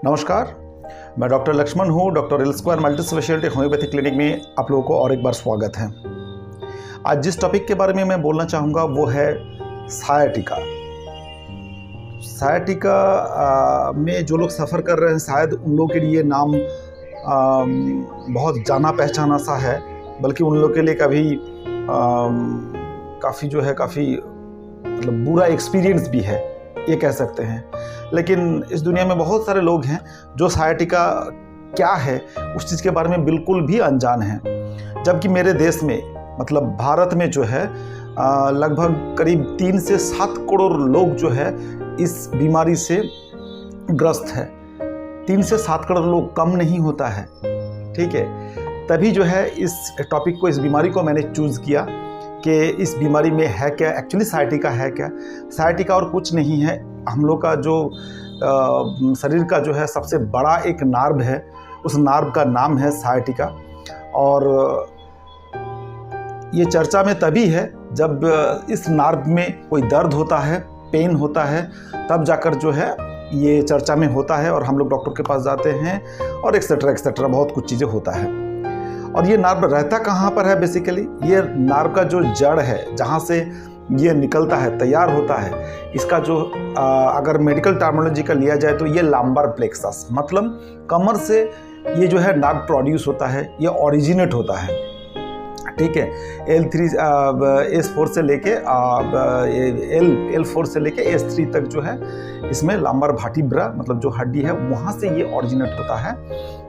नमस्कार, मैं डॉक्टर लक्ष्मण हूँ। Doctor L square multi speciality homeopathy clinic में आप लोगों को और एक बार स्वागत है। आज जिस टॉपिक के बारे में मैं बोलना चाहूँगा वो है सायाटिका। सायाटिका में जो लोग सफ़र कर रहे हैं शायद उन लोगों के लिए नाम बहुत जाना पहचाना सा है, बल्कि उन लोगों के लिए काफ़ी मतलब बुरा एक्सपीरियंस भी है, ये कह सकते हैं। लेकिन इस दुनिया में बहुत सारे लोग हैं जो सायाटिका क्या है उस चीज़ के बारे में बिल्कुल भी अनजान हैं। जबकि मेरे देश में मतलब भारत में जो है लगभग करीब 3 से 7 करोड़ लोग जो है इस बीमारी से ग्रस्त है। 3 से 7 करोड़ लोग कम नहीं होता है, ठीक है। तभी जो है इस टॉपिक को, इस बीमारी को मैंने चूज़ किया कि इस बीमारी में है क्या, एक्चुअली सायाटिका है क्या। सायाटिका और कुछ नहीं है, हम लोग का जो शरीर का जो है सबसे बड़ा एक नार्व है, उस नार्व का नाम है सायाटिका। और ये चर्चा में तभी है जब इस नार्व में कोई दर्द होता है, पेन होता है, तब जाकर जो है ये चर्चा में होता है और हम लोग डॉक्टर के पास जाते हैं और एक्सेट्रा बहुत कुछ चीज़ें होता है। और ये नार्व रहता कहाँ पर है? बेसिकली ये नार्व का जो जड़ है, जहाँ से ये निकलता है, तैयार होता है, इसका जो अगर मेडिकल टर्मिनोलॉजी का लिया जाए तो ये लंबर प्लेक्सस, मतलब कमर से ये जो है नार्व प्रोड्यूस होता है, ये ओरिजिनेट होता है, ठीक है। S4 से लेके L4 से लेके S3 तक जो है इसमें लंबर वर्टिब्रा मतलब जो हड्डी है वहाँ से ये ओरिजिनेट होता है।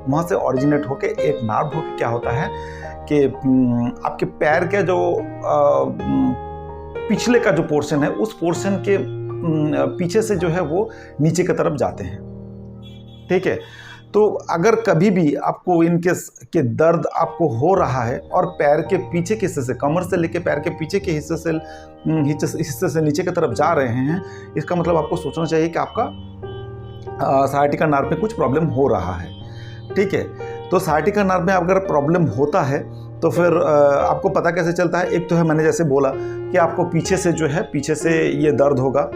वहाँ से ओरिजिनेट होके एक नार्व होके क्या होता है कि आपके पैर के जो पिछले का जो पोर्शन है उस पोर्शन के पीछे से जो है वो नीचे की तरफ जाते हैं, ठीक है। तो अगर कभी भी आपको इनकेस के दर्द आपको हो रहा है और पैर के पीछे के हिस्से से, कमर से लेके पैर के पीछे के हिस्से से नीचे की तरफ जा रहे हैं, इसका मतलब आपको सोचना चाहिए कि आपका सायाटिका नर्व में कुछ प्रॉब्लम हो रहा है, ठीक है। तो सायाटिका नर्व में अगर प्रॉब्लम होता है तो फिर आपको पता कैसे चलता है? एक तो है, मैंने जैसे बोला कि आपको पीछे से जो है पीछे से ये दर्द होगा।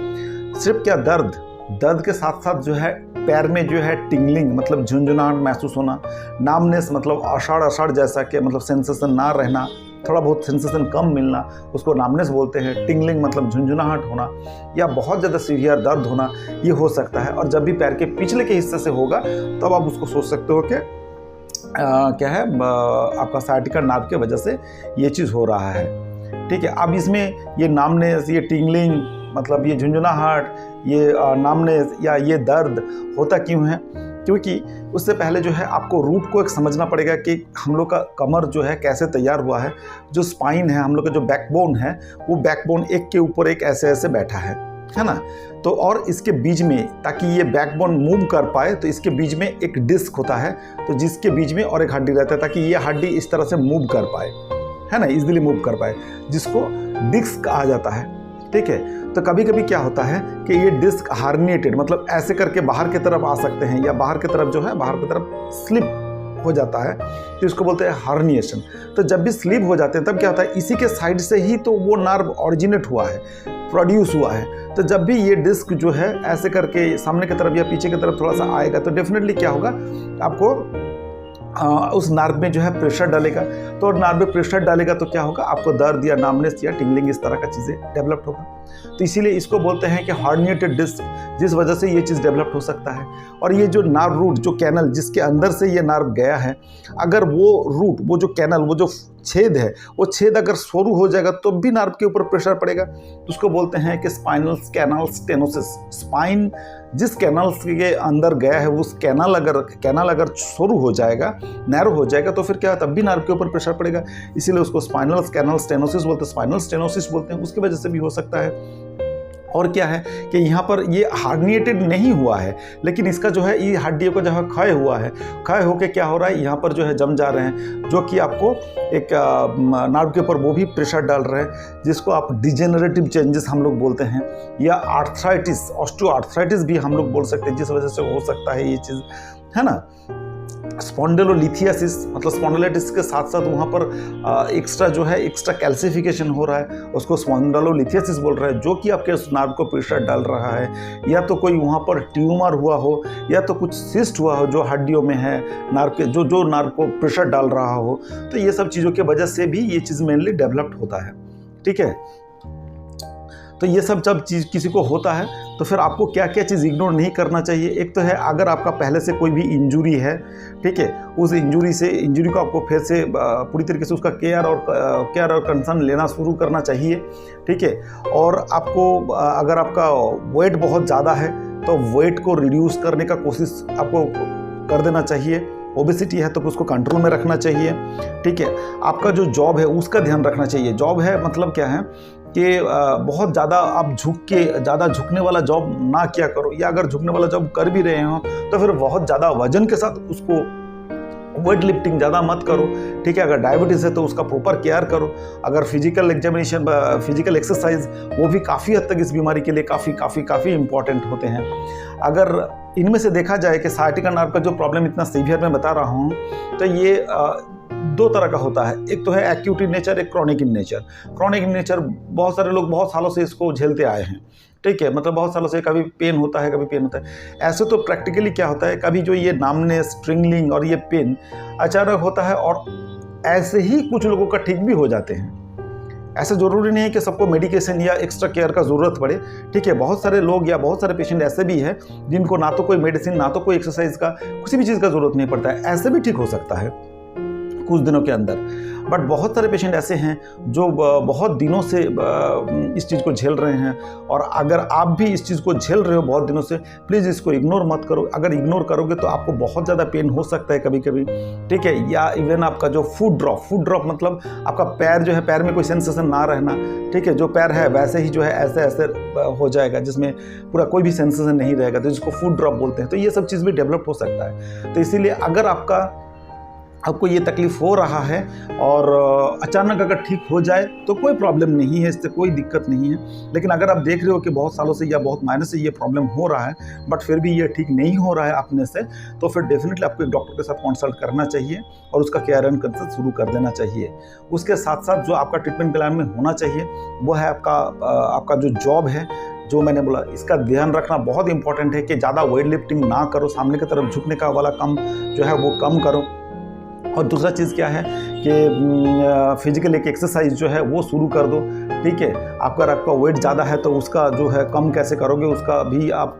सिर्फ क्या दर्द के साथ साथ जो है पैर में जो है टिंगलिंग मतलब झुंझुनाहट महसूस होना, नामनेस मतलब अषाढ़ जैसा कि मतलब सेंसेशन ना रहना, थोड़ा बहुत सेंसेशन कम मिलना, उसको नामनेस बोलते हैं। टिंगलिंग मतलब झुंझुनाहट होना या बहुत ज़्यादा सीवियर दर्द होना, ये हो सकता है। और जब भी पैर के पिछले के हिस्से से होगा तब आप उसको सोच सकते हो कि क्या है, आपका सायाटिका नर्व की वजह से ये चीज़ हो रहा है, ठीक है। अब इसमें ये नामनेस, ये टिंगलिंग मतलब ये झुंझुनाहट, ये नामनेस या ये दर्द होता क्यों है? क्योंकि उससे पहले जो है आपको रूट को एक समझना पड़ेगा कि हम लोग का कमर जो है कैसे तैयार हुआ है। जो स्पाइन है, हम लोग का जो बैकबोन है, वो बैकबोन एक के ऊपर एक ऐसे बैठा है ना। तो और इसके बीच में, ताकि ये बैकबोन मूव कर पाए, तो इसके बीच में एक डिस्क होता है, तो जिसके बीच में और एक हड्डी रहता है ताकि ये हड्डी इस तरह से मूव कर पाए, है ना, इजीली मूव कर पाए, जिसको डिस्क कहा जाता है, ठीक है। तो कभी कभी क्या होता है कि ये डिस्क हार्निएटेड मतलब ऐसे करके बाहर की तरफ आ सकते हैं, या बाहर की तरफ जो है बाहर की तरफ स्लिप हो जाता है, तो इसको बोलते हैं हार्निएशन। तो जब भी स्लिप हो जाते हैं तब क्या होता है, इसी के साइड से ही तो वो नर्व ओरिजिनेट हुआ है, प्रोड्यूस हुआ है। तो जब भी ये डिस्क जो है ऐसे करके सामने की तरफ या पीछे की तरफ थोड़ा सा आएगा तो डेफिनेटली क्या होगा, आपको उस नर्व में जो है प्रेशर डालेगा। तो नर्व में प्रेशर डालेगा तो क्या होगा, आपको दर्द या नामनेस या टिंगलिंग इस तरह का चीज़ें डेवलप होगा। तो इसीलिए इसको बोलते हैं कि हार्निएटेड डिस्क, जिस वजह से ये चीज़ डेवलप हो सकता है। और ये जो नर्व रूट, जो कैनल जिसके अंदर से ये नर्व गया है, अगर वो रूट, वो जो कैनल, वो जो छेद है, वो छेद अगर शुरू हो जाएगा तो भी नर्व के ऊपर प्रेशर पड़ेगा। उसको बोलते हैं कि स्पाइनल कैनाल स्टेनोसिस। स्पाइन जिस कैनल के अंदर गया है उस कैनल अगर शुरू हो जाएगा, नैरो हो जाएगा, तो फिर क्या, तब भी नर्व के ऊपर प्रेशर पड़ेगा। इसीलिए उसको स्पाइनल कैनाल स्टेनोसिस बोलते हैं, स्पाइनल स्टेनोसिस बोलते हैं। उसकी वजह से भी हो सकता है। और क्या है कि यहाँ पर ये हार्निएटेड नहीं हुआ है, लेकिन इसका जो है ये हड्डियों का जो है क्षय हुआ है। क्षय होके क्या हो रहा है, यहाँ पर जो है जम जा रहे हैं, जो कि आपको एक नर्व के ऊपर वो भी प्रेशर डाल रहे हैं, जिसको आप डिजेनरेटिव चेंजेस हम लोग बोलते हैं, या आर्थराइटिस, ऑस्टियो आर्थराइटिस भी हम लोग बोल सकते हैं, जिस वजह से हो सकता है ये चीज़, है ना। स्पॉन्डिलोलिथियासिस, मतलब स्पॉन्डिलाइटिस के साथ साथ वहाँ पर एक्स्ट्रा जो है एक्स्ट्रा कैल्सिफिकेशन हो रहा है, उसको स्पॉन्डिलोलिथियासिस बोल रहा है, जो कि आपके उस नार्व को प्रेशर डाल रहा है, या तो कोई वहाँ पर ट्यूमर हुआ हो, या तो कुछ सिस्ट हुआ हो जो हड्डियों में है, नार्व के जो नार्व को प्रेशर डाल रहा हो। तो ये सब चीज़ों की वजह से भी ये चीज़ मेनली डेवलप्ड होता है। ठीक है, तो ये सब जब चीज़ किसी को होता है तो फिर आपको क्या क्या चीज़ इग्नोर नहीं करना चाहिए। एक तो है, अगर आपका पहले से कोई भी इंजरी है, ठीक है, उस इंजरी को आपको फिर से पूरी तरीके से उसका केयर और कंसर्न लेना शुरू करना चाहिए। ठीक है, और आपको अगर आपका वेट बहुत ज़्यादा है तो वेट को रिड्यूस करने का कोशिश आपको कर देना चाहिए। ओबेसिटी है तो उसको कंट्रोल में रखना चाहिए। ठीक है, आपका जो जॉब है उसका ध्यान रखना चाहिए। जॉब है मतलब क्या है कि बहुत ज़्यादा आप ज़्यादा झुकने वाला जॉब ना किया करो, या अगर झुकने वाला जॉब कर भी रहे हो तो फिर बहुत ज़्यादा वजन के साथ उसको वेट लिफ्टिंग ज़्यादा मत करो। ठीक है, अगर डायबिटीज़ है तो उसका प्रॉपर केयर करो। अगर फिजिकल एग्जामिनेशन, फिजिकल एक्सरसाइज, वो भी काफ़ी हद तक इस बीमारी के लिए काफ़ी इंपॉर्टेंट होते हैं। अगर इनमें से देखा जाए कि साइटिका नर्व का जो प्रॉब्लम इतना सीवियर मैं बता रहा हूँ, तो ये दो तरह का होता है। एक तो है एक्यूट इन नेचर, एक chronic in nature. Chronic in nature बहुत सारे लोग बहुत सालों से इसको झेलते आए हैं। ठीक है, मतलब बहुत सालों से कभी पेन होता है, कभी पेन होता है। ऐसे तो प्रैक्टिकली क्या होता है, कभी जो ये नामनेस, ट्रिंगलिंग और ये पेन अचानक होता है, और ऐसे ही कुछ लोगों का ठीक भी हो जाते हैं। ऐसा ज़रूरी नहीं है कि सबको मेडिकेशन या एक्स्ट्रा केयर का ज़रूरत पड़े। ठीक है, बहुत सारे लोग या बहुत सारे पेशेंट ऐसे भी हैं जिनको ना तो कोई मेडिसिन, ना तो कोई एक्सरसाइज का, किसी भी चीज़ का ज़रूरत नहीं पड़ता है। ऐसे भी ठीक हो सकता है कुछ दिनों के अंदर। बट बहुत सारे पेशेंट ऐसे हैं जो बहुत दिनों से इस चीज़ को झेल रहे हैं, और अगर आप भी इस चीज़ को झेल रहे हो बहुत दिनों से, प्लीज़ इसको इग्नोर मत करो। अगर इग्नोर करोगे तो आपको बहुत ज़्यादा पेन हो सकता है कभी कभी। ठीक है, या इवन आपका जो फुट ड्रॉप मतलब आपका पैर जो है, पैर में कोई सेंसेशन ना रहना। ठीक है, जो पैर है वैसे ही जो है ऐसे हो जाएगा, जिसमें पूरा कोई भी सेंसेशन नहीं रहेगा, तो जिसको फुट ड्रॉप बोलते हैं। तो ये सब चीज़ भी डेवलप हो सकता है। तो इसीलिए अगर आपको ये तकलीफ हो रहा है और अचानक अगर ठीक हो जाए तो कोई प्रॉब्लम नहीं है, इससे कोई दिक्कत नहीं है। लेकिन अगर आप देख रहे हो कि बहुत सालों से या बहुत महीने से ये प्रॉब्लम हो रहा है, बट फिर भी ये ठीक नहीं हो रहा है अपने से, तो फिर डेफिनेटली आपको एक डॉक्टर के साथ कंसल्ट करना चाहिए और उसका केयर एंड कंसल्ट शुरू कर देना चाहिए। उसके साथ साथ जो आपका ट्रीटमेंट प्लान में होना चाहिए वो है आपका जो जॉब है, जो मैंने बोला, इसका ध्यान रखना बहुत इंपॉर्टेंट है कि ज़्यादा वेट लिफ्टिंग ना करो, सामने की तरफ झुकने का वाला कम जो है वो कम करो। और दूसरा चीज़ क्या है कि फिजिकल एक एक्सरसाइज जो है वो शुरू कर दो। ठीक है, अगर आपका वेट ज़्यादा है तो उसका जो है कम कैसे करोगे, उसका भी आप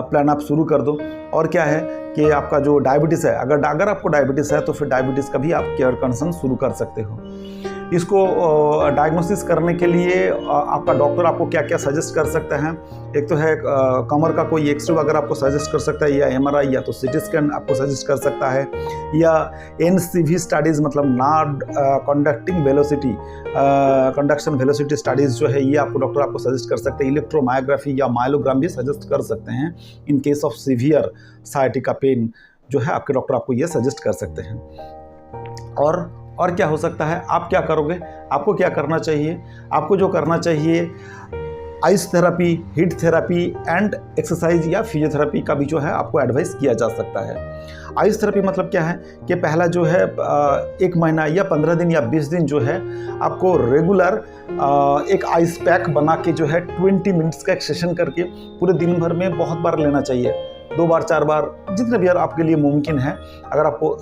प्लान आप शुरू कर दो। और क्या है कि आपका जो डायबिटीज़ है, अगर आपको डायबिटीज़ है तो फिर डायबिटीज़ का भी आप केयर कंसर्न शुरू कर सकते हो। इसको डायग्नोसिस करने के लिए आपका डॉक्टर आपको क्या क्या सजेस्ट कर सकता है। एक तो है कमर का कोई एक्सरे अगर आपको सजेस्ट कर सकता है, या एमआरआई या तो सीटी स्कैन आपको सजेस्ट कर सकता है, या एनसीवी स्टडीज़ मतलब नार्व कंडक्शन वेलोसिटी स्टडीज़ जो है ये डॉक्टर आपको सजेस्ट कर सकते हैं। इलेक्ट्रोमायोग्राफी या माइलोग्राम भी सजेस्ट कर सकते हैं इन case of severe sciatica pain जो है आपके डॉक्टर आपको ये सजेस्ट कर सकते हैं। और क्या हो सकता है, आप क्या करोगे, आपको क्या करना चाहिए, आपको जो करना चाहिए ice therapy, heat therapy and exercise या फिजियोथेरापी का भी जो है आपको एडवाइस किया जा सकता है। आइस थेरापी मतलब क्या है कि पहला जो है 1 महीना या 15 दिन या 20 दिन जो है आपको रेगुलर एक आइस पैक बना के जो है 20 मिनट्स का एक सेशन करके पूरे दिन भर में बहुत बार लेना चाहिए, 2 बार 4 बार जितने भी आपके लिए मुमकिन है। अगर आपको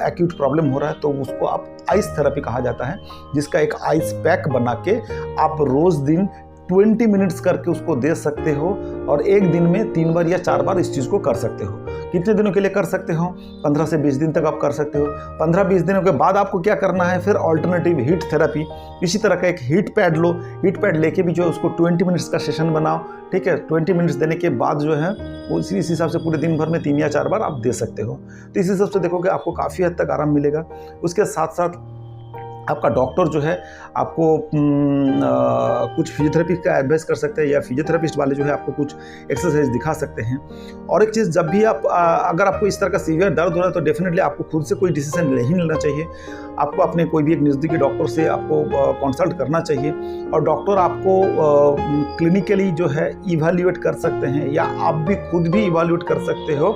एक्यूट प्रॉब्लम हो रहा है तो उसको आप आइस थेरापी कहा जाता है, जिसका एक आइस पैक बना के आप रोज़ दिन 20 मिनट्स करके उसको दे सकते हो, और एक दिन में 3 बार या 4 बार इस चीज़ को कर सकते हो। कितने दिनों के लिए कर सकते हो, 15 से 20 दिन तक आप कर सकते हो। 15-20 दिनों के बाद आपको क्या करना है, फिर ऑल्टरनेटिव हीट थेरापी, इसी तरह का एक हीट पैड लो, हीट पैड लेके भी जो है उसको 20 मिनट्स का सेशन बनाओ। ठीक है, 20 मिनट्स देने के बाद जो है वो इसी हिसाब से पूरे दिन भर में 3 या 4 बार आप दे सकते हो। तो इस हिसाब से देखोगे आपको काफ़ी हद तक आराम मिलेगा। उसके साथ साथ आपका डॉक्टर जो है आपको कुछ फिजियोथेरेपी का एडवाइस कर सकते हैं, या फिजियोथेरेपिस्ट वाले जो है आपको कुछ एक्सरसाइज दिखा सकते हैं। और एक चीज़, जब भी आप अगर आपको इस तरह का सीवियर दर्द हो रहा है तो डेफिनेटली आपको खुद से कोई डिसीजन नहीं लेना चाहिए। आपको अपने कोई भी एक नज़दीकी डॉक्टर से आपको कंसल्ट करना चाहिए, और डॉक्टर आपको क्लिनिकली जो है इवैल्यूएट कर सकते हैं, या आप भी खुद भी इवैल्यूएट कर सकते हो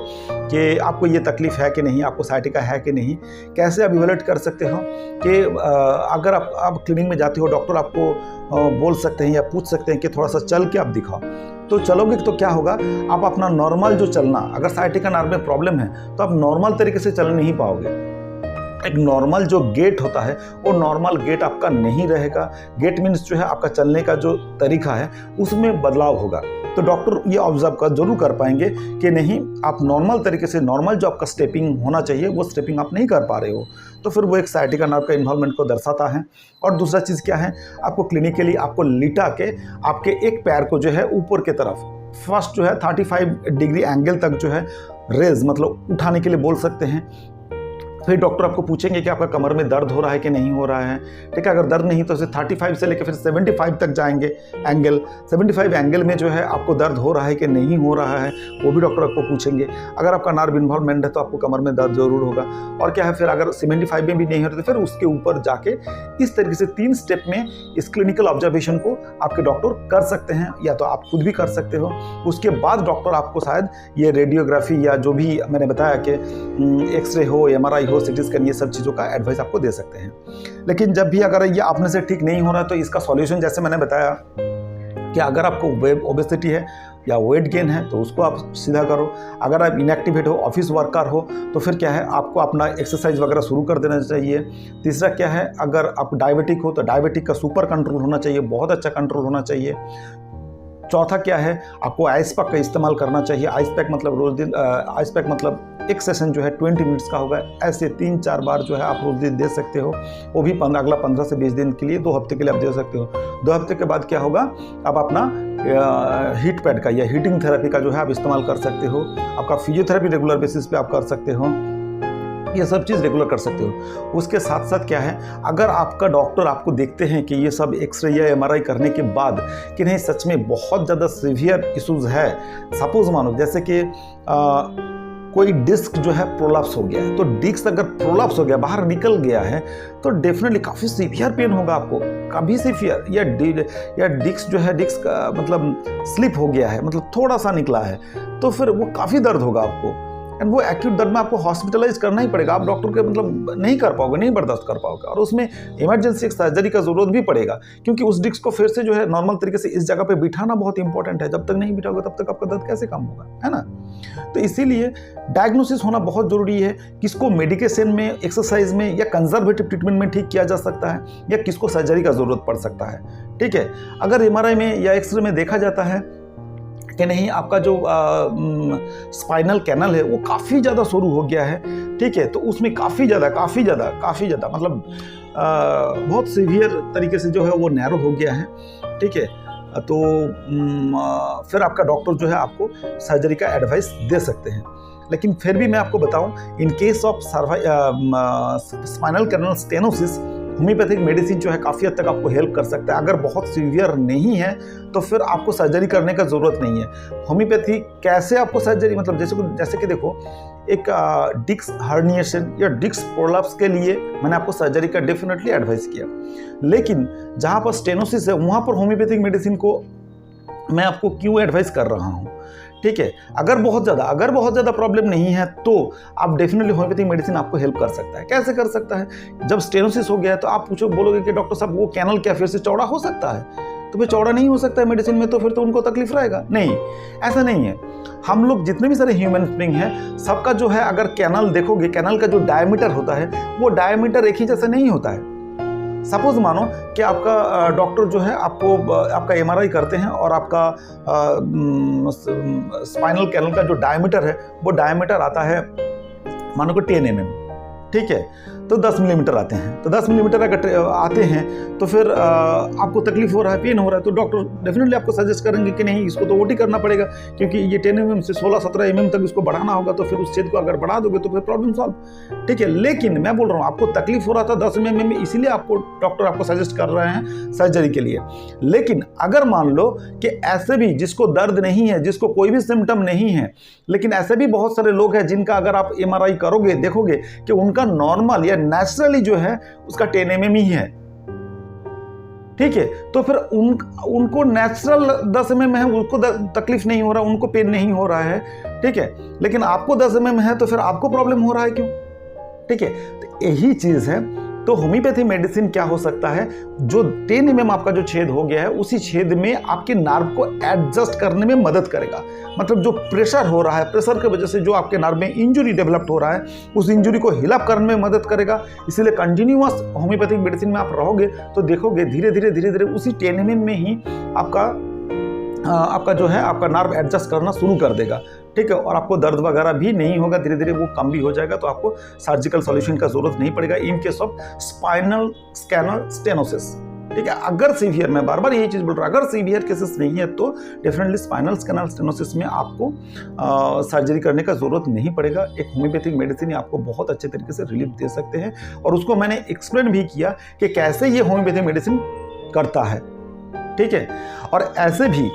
कि आपको ये तकलीफ़ है कि नहीं, आपको साइटिका है कि नहीं। कैसे आप इवैल्यूएट कर सकते हो कि अगर आप क्लिनिक में जाते हो, डॉक्टर आपको बोल सकते हैं या पूछ सकते हैं कि थोड़ा सा चल के आप दिखाओ, तो चलोगे तो क्या होगा, आप अपना नॉर्मल जो चलना, अगर साइटिका नर्व में प्रॉब्लम है तो आप नॉर्मल तरीके से चल नहीं पाओगे। एक नॉर्मल जो गेट होता है वो नॉर्मल गेट आपका नहीं रहेगा। गेट मीन्स जो है आपका चलने का जो तरीका है उसमें बदलाव होगा। तो डॉक्टर ये ऑब्जर्व जरूर कर पाएंगे कि नहीं, आप नॉर्मल तरीके से, नॉर्मल जो आपका स्टेपिंग होना चाहिए वो स्टेपिंग आप नहीं कर पा रहे हो, तो फिर वो एक साइटिका नर्व का इन्वॉल्वमेंट को दर्शाता है। और दूसरा चीज़ क्या है, आपको क्लिनिकली आपको लिटा के आपके एक पैर को जो है ऊपर की तरफ फर्स्ट जो है 35 डिग्री एंगल तक जो है रेज मतलब उठाने के लिए बोल सकते हैं। फिर डॉक्टर आपको पूछेंगे कि आपका कमर में दर्द हो रहा है कि नहीं हो रहा है। ठीक है, अगर दर्द नहीं तो उसे 35 से लेकर फिर 75 तक जाएंगे एंगल। 75 एंगल में जो है आपको दर्द हो रहा है कि नहीं हो रहा है वो भी डॉक्टर आपको पूछेंगे। अगर आपका नर्व इन्वॉल्वमेंट है तो आपको कमर में दर्द जरूर होगा। और क्या है, फिर अगर 75 में भी नहीं हो रहा तो फिर उसके ऊपर जाके इस तरीके से 3 स्टेप में इस क्लिनिकल ऑब्जर्वेशन को आपके डॉक्टर कर सकते हैं, या तो आप खुद भी कर सकते हो। उसके बाद डॉक्टर आपको शायद ये रेडियोग्राफी या जो भी मैंने बताया कि एक्सरे हो, MRI हो, सिटी स्कैन, ये सब चीज़ों का एडवाइस आपको दे सकते हैं। लेकिन जब भी अगर ये आपने से ठीक नहीं हो रहा तो इसका सॉल्यूशन जैसे मैंने बताया कि अगर आपको ओबेसिटी है या वेट गेन है तो उसको आप सीधा करो। अगर आप इनएक्टिवेट हो, ऑफिस वर्कर हो, तो फिर क्या है, आपको अपना एक्सरसाइज वगैरह शुरू कर देना चाहिए। तीसरा क्या है, अगर आप डायबिटिक हो तो डायबिटिक का सुपर कंट्रोल होना चाहिए, बहुत अच्छा कंट्रोल होना चाहिए। चौथा क्या है, आपको आइस पैक का इस्तेमाल करना चाहिए। आइस पैक मतलब रोज दिन, आइस पैक मतलब एक सेशन जो है 20 मिनट्स का होगा। ऐसे 3-4 बार जो है आप रोज दिन दे सकते हो, वो भी अगला 15 से 20 दिन के लिए, 2 हफ्ते के लिए आप दे सकते हो। 2 हफ्ते के बाद क्या होगा, आप अपना हीट पैड का या हीटिंग थेरेपी का जो है आप इस्तेमाल कर सकते हो। आपका फिजियोथेरेपी रेगुलर बेसिस पे आप कर सकते हो, ये सब चीज़ रेगुलर कर सकते हो। उसके साथ साथ क्या है, अगर आपका डॉक्टर आपको देखते हैं कि ये सब एक्सरे या MRI करने के बाद कि नहीं सच में बहुत ज़्यादा सीवियर इश्यूज़ है, सपोज मानो जैसे कि कोई डिस्क जो है प्रोलैप्स हो गया है, तो डिस्क अगर प्रोलैप्स हो गया, बाहर निकल गया है, तो डेफिनेटली काफ़ी सीवियर पेन होगा आपको, काफ़ी सीवियर। या डिस्क जो है, डिस्क मतलब स्लिप हो गया है, मतलब थोड़ा सा निकला है, तो फिर वो काफ़ी दर्द होगा आपको। एंड वो एक्यूट दर्द में आपको हॉस्पिटलाइज करना ही पड़ेगा। आप डॉक्टर के मतलब नहीं कर पाओगे, नहीं बर्दाश्त कर पाओगे, और उसमें इमरजेंसी सर्जरी का जरूरत भी पड़ेगा, क्योंकि उस डिस्क को फिर से जो है नॉर्मल तरीके से इस जगह पे बिठाना बहुत इंपॉर्टेंट है। जब तक नहीं बिठाओगे तब तक आपका दर्द कैसे कम होगा, है ना। तो इसीलिए डायग्नोसिस होना बहुत जरूरी है। किसको मेडिकेशन में, एक्सरसाइज में या कंजर्वेटिव ट्रीटमेंट में ठीक किया जा सकता है, या किसको सर्जरी का जरूरत पड़ सकता है। ठीक है, अगर MRI में या एक्सरे में देखा जाता है कि नहीं आपका जो स्पाइनल कैनल है वो काफ़ी ज़्यादा शुरू हो गया है, ठीक है, तो उसमें काफ़ी ज़्यादा मतलब बहुत सीवियर तरीके से जो है वो नैरो हो गया है। ठीक है, तो फिर आपका डॉक्टर जो है आपको सर्जरी का एडवाइस दे सकते हैं। लेकिन फिर भी मैं आपको बताऊं, in case of spinal canal stenosis, homeopathic medicine जो है काफ़ी हद तक आपको हेल्प कर सकता है। अगर बहुत सीवियर नहीं है तो फिर आपको सर्जरी करने का ज़रूरत नहीं है। होम्योपैथी कैसे आपको सर्जरी, मतलब जैसे कि देखो, एक डिस्क हर्निएशन या डिस्क प्रोलैप्स के लिए मैंने आपको सर्जरी का डेफिनेटली एडवाइस किया, लेकिन जहाँ पर स्टेनोसिस है वहाँ पर होम्योपैथिक मेडिसिन को मैं आपको क्यों एडवाइस कर रहा हूँ। ठीक है, अगर बहुत ज़्यादा प्रॉब्लम नहीं है तो आप डेफिनेटली होम्योपैथिक मेडिसिन आपको हेल्प कर सकता है। कैसे कर सकता है, जब स्टेनोसिस हो गया है तो आप बोलोगे कि डॉक्टर साहब वो कैनल क्या फिर से चौड़ा हो सकता है, तो फिर चौड़ा नहीं हो सकता है मेडिसिन में, तो फिर तो उनको तकलीफ रहेगा। नहीं, ऐसा नहीं है। हम लोग जितने भी सारे ह्यूमन बीइंग हैं, सबका जो है, अगर कैनल देखोगे, कैनल का जो डायमीटर होता है वो डायमीटर एक ही जैसा नहीं होता है। सपोज मानो कि आपका डॉक्टर जो है आपका MRI करते हैं और आपका स्पाइनल कैनल का जो डायमीटर है वो डायमीटर आता है मानो कि 10 mm, ठीक है, तो 10 मिलीमीटर आते हैं। तो 10 मिलीमीटर अगर आते हैं तो फिर आपको तकलीफ हो रहा है, पेन हो रहा है, तो डॉक्टर डेफिनेटली आपको सजेस्ट करेंगे कि नहीं, इसको तो ओटी करना पड़ेगा, क्योंकि ये 10 mm से 16-17 mm तक इसको बढ़ाना होगा। तो फिर उस छेद को अगर बढ़ा दोगे तो फिर प्रॉब्लम सॉल्व। ठीक है, लेकिन मैं बोल रहा हूँ आपको तकलीफ हो रहा था 10 mm में, इसीलिए डॉक्टर आपको सजेस्ट कर रहे हैं सर्जरी के लिए। लेकिन अगर मान लो कि ऐसे भी जिसको दर्द नहीं है, जिसको कोई भी सिम्टम नहीं है, लेकिन ऐसे भी बहुत सारे लोग हैं जिनका अगर आप MRI करोगे, देखोगे कि उनका नॉर्मल या नेचुरली जो है उसका 10 mm ही है। ठीक है, तो फिर उनको नेचुरल 10 mm है, उनको तकलीफ नहीं हो रहा, उनको पेन नहीं हो रहा है। ठीक है, लेकिन आपको 10 mm है तो फिर आपको प्रॉब्लम हो रहा है क्यों? ठीक है, तो यही चीज है। तो होम्योपैथी मेडिसिन क्या हो सकता है, जो 10 mm आपका जो छेद हो गया है उसी छेद में आपके नर्व को एडजस्ट करने में मदद करेगा। मतलब जो प्रेशर हो रहा है, प्रेशर की वजह से जो आपके नर्व में इंजुरी डेवलप्ड हो रहा है, उस इंजुरी को हिल अप करने में मदद करेगा। इसीलिए कंटिन्यूअस होम्योपैथिक मेडिसिन में आप रहोगे तो देखोगे धीरे धीरे उसी 10 mm में ही आपका जो है आपका नर्व एडजस्ट करना शुरू कर देगा। ठीक है, और आपको दर्द वगैरह भी नहीं होगा, धीरे धीरे वो कम भी हो जाएगा। तो आपको सर्जिकल सॉल्यूशन का जरूरत नहीं पड़ेगा in case of spinal canal stenosis. ठीक है, अगर सीवियर, मैं बार बार यही चीज बोल रहा हूँ, अगर सीवियर केसेस नहीं है तो डेफिनेटली स्पाइनल स्कैनल स्टेनोसिस में आपको सर्जरी करने का जरूरत नहीं पड़ेगा। एक होम्योपैथिक मेडिसिन आपको बहुत अच्छे तरीके से रिलीफ दे सकते हैं, और उसको मैंने एक्सप्लेन भी किया कि कैसे ये होम्योपैथिक मेडिसिन करता है। ठीक है, और ऐसे भी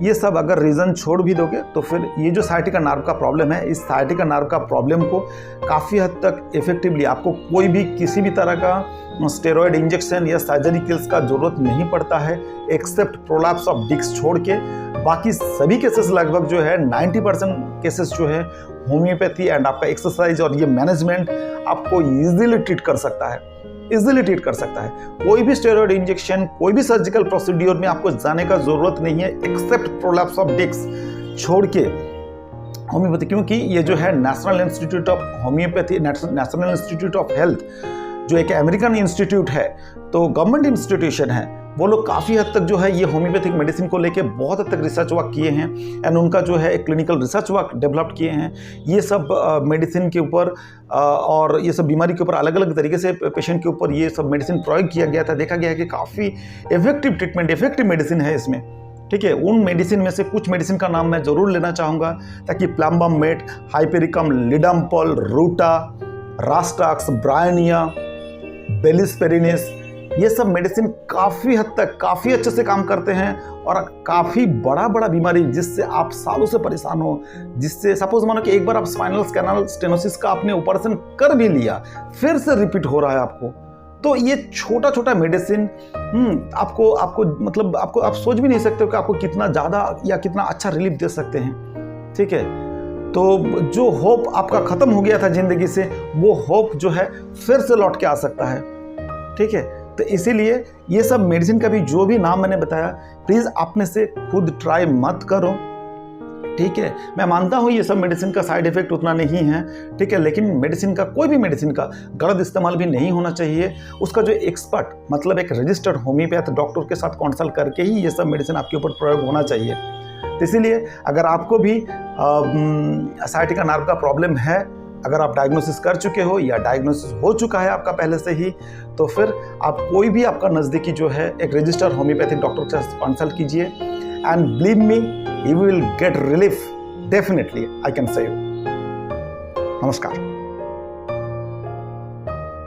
ये सब अगर रीज़न छोड़ भी दोगे तो फिर ये जो साइटिका नर्व का प्रॉब्लम है, इस साइटिका नर्व का प्रॉब्लम को काफ़ी हद तक इफेक्टिवली आपको कोई भी किसी भी तरह का स्टेरॉयड इंजेक्शन या सर्जरी किल्स का जरूरत नहीं पड़ता है, एक्सेप्ट प्रोलैप्स ऑफ डिस्क छोड़ के। बाकी सभी केसेस लगभग जो है 90% केसेस जो है होम्योपैथी एंड आपका एक्सरसाइज और ये मैनेजमेंट आपको ईजिली ट्रीट कर सकता है, इजिली ट्रीट कर सकता है। कोई भी स्टेरॉयड इंजेक्शन, कोई भी सर्जिकल प्रोसीड्योर में आपको जाने का जरूरत नहीं है, एक्सेप्ट प्रोलैप्स ऑफ डिस्क छोड़ के होम्योपैथी। क्योंकि ये जो है national institute of homeopathy, national institute of health, जो एक अमेरिकन इंस्टीट्यूट है, तो गवर्नमेंट इंस्टीट्यूशन है, वो लोग काफ़ी हद तक जो है ये होम्योपैथिक मेडिसिन को लेके बहुत हद तक रिसर्च वर्क किए हैं, एंड उनका जो है एक क्लिनिकल रिसर्च वर्क डेवलप किए हैं ये सब मेडिसिन के ऊपर, और ये सब बीमारी के ऊपर अलग अलग तरीके से पेशेंट के ऊपर ये सब मेडिसिन प्रयोग किया गया था। देखा गया है कि काफ़ी इफेक्टिव ट्रीटमेंट, इफेक्टिव मेडिसिन है इसमें। ठीक है, उन मेडिसिन में से कुछ मेडिसिन का नाम मैं जरूर लेना चाहूँगा, ताकि प्लम्बम मेट, हाइपेरिकम, लिडाम्पल, रूटा, रास्टाक्स, ब्रायनिया, बेलिस्पेरिनेस, ये सब मेडिसिन काफ़ी हद तक काफ़ी अच्छे से काम करते हैं, और काफ़ी बड़ा बीमारी जिससे आप सालों से परेशान हो, जिससे सपोज मानो कि एक बार आप स्पाइनल स्कैनल स्टेनोसिस का आपने ऑपरेशन कर भी लिया, फिर से रिपीट हो रहा है आपको, तो ये छोटा मेडिसिन आपको मतलब आप सोच भी नहीं सकते हो कि आपको कितना ज़्यादा या कितना अच्छा रिलीफ दे सकते हैं। ठीक है, तो जो होप आपका ख़त्म हो गया था ज़िंदगी से, वो होप जो है फिर से लौट के आ सकता है। ठीक है, तो इसीलिए ये सब मेडिसिन का भी जो भी नाम मैंने बताया, प्लीज़ अपने से खुद ट्राई मत करो। ठीक है, मैं मानता हूँ ये सब मेडिसिन का साइड इफेक्ट उतना नहीं है, ठीक है, लेकिन मेडिसिन का, कोई भी मेडिसिन का गलत इस्तेमाल भी नहीं होना चाहिए। उसका जो एक्सपर्ट, मतलब एक रजिस्टर्ड होम्योपैथ डॉक्टर के साथ कंसल्ट करके ही ये सब मेडिसिन आपके ऊपर प्रयोग होना चाहिए। तो इसीलिए अगर आपको भी साइटिका नर्व का प्रॉब्लम है, अगर आप डायग्नोसिस कर चुके हो या डायग्नोसिस हो चुका है आपका पहले से ही, तो फिर आप कोई भी आपका नज़दीकी जो है एक रजिस्टर्ड होम्योपैथिक डॉक्टर के साथ कंसल्ट कीजिए, and believe me, you will get relief definitely, I can say you. नमस्कार।